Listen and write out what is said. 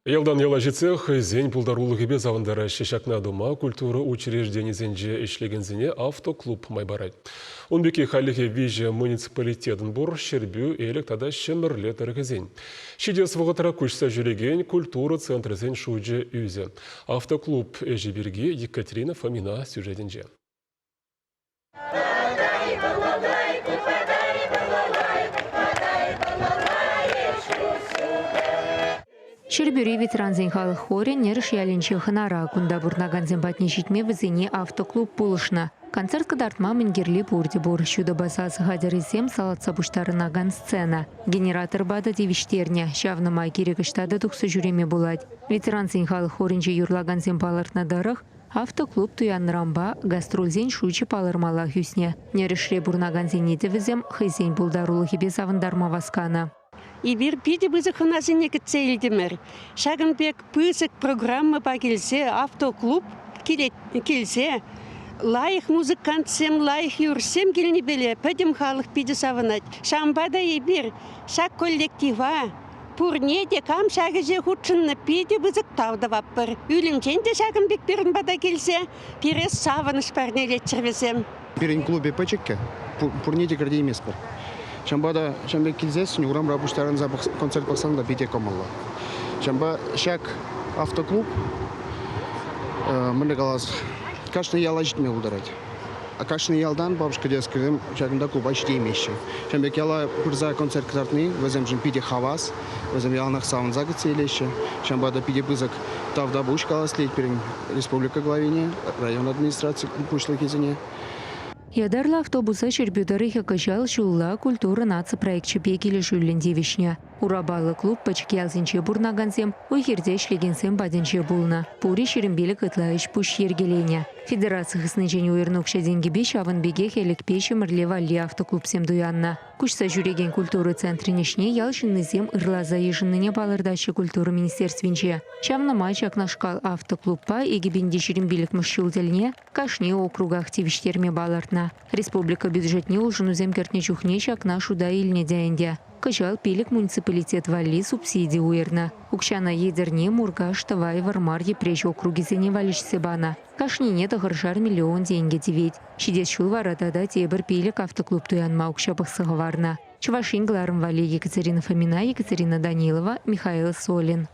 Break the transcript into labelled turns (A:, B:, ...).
A: Елдан ела жетсех, зен пулдарулығы без авандары шешакна дома культура учрежденізенже ішлегензіне автоклуб майбарай. Онбеке халихе виже муниципалитетін бұр шербю елік тада шемірле тәргізен. Шидес вғытыра күшса жүреген культура центрізен шуджи үзе. Автоклуб әжіберге Екатерина Фомина сюжетінже.
B: Шербюри ветеранзен халық хоре нерш ялінче хынара кунда бурнаганзен батнешитме візіне автоклуб пулышна. Концерт кадартма мінгерлі бұрды бұр. Шуды басасы хадерізем салатса бұштарынаган сцена. Генератор бада девиштерне. Шавнымай керегіштады тұқсы жүреме болады. Ветеранзен халық хоренче юрлаганзен палыртнадарық. Автоклуб туянрамба гастрользен шучы палырмала хүсне. Нерешре бурнаганзен етівізем хызен бұлдарулы хебес авандарма васкана.
C: И бир пиде бызык хынасыне кітсейлдімір. Шагынбек пызык программа па келсе, автоклуб келсе, лайық музыкантсем, лайық юрсем келіне беле, пәдім халық пиде савынат. Шамбада и бир, шаг коллектива, пурнеде кам шагыже худшынны пиде бызык тавда ваппыр. Үлімченде Шагынбек бірін бада келсе, пирес савыныш парнелет чырвесем.
D: Бірін клубе пәчекке, пурнеде кірде емес бір. Шамбада шамбек келзесін, урам рабуштарын за концерт бақсан да бейте комалла. Шамба шак автоклуб, мында қалаз, кашны яла житме ұлдарайды. А кашны ялдан бабушка дескірдім, шагында клуба жите емеші. Шамбек яла бірза концерт кітартны, візем жын пиде хавас, візем ялнақ сауын загыцы елеші. Шамбада пиде бызык тавда бұш қалас лейт перен республика главине, район администрации пушлы кезіне.
B: Ядарла автобуса Шербюдары хекажал шулла культура наци проектче пекелі жүллендевішне. Урабалы клуб пачкиялзинче бурнаганзем, ойхерде шлегенсем баденче булна. Пури шерімбелік ытлайыш пуш ергелене. Федерация хыснычен уйырнукша денгебе шавынбеге хелік пеші мірлевалли автоклубсем дуянна. Күшса жүреген культуры центринешне ялшыннызем ырлаза ежынныне балырдашы культура министерственче. Шавнама чакнашкал автоклубпа егебенде шерімбелік мүшшілділіне кашне округа активиштерме балыртна. Республика бюджетне улжынузем кертне чухне чакна шуда илне дәйінде. Качал пелік муниципалитет валли субсидии уерна. Укшана едерне Мургаш, Тавай, Вармар, Епреш округизене валишсе бана. Кашнине тағыршар миллион деньги девет. Шидес шул варатада тебір пелік автоклуб туянма укшапық сығыварна. Чувашин Гларым Вали, Екатерина Фомина, Екатерина Данилова, Михаил Солин.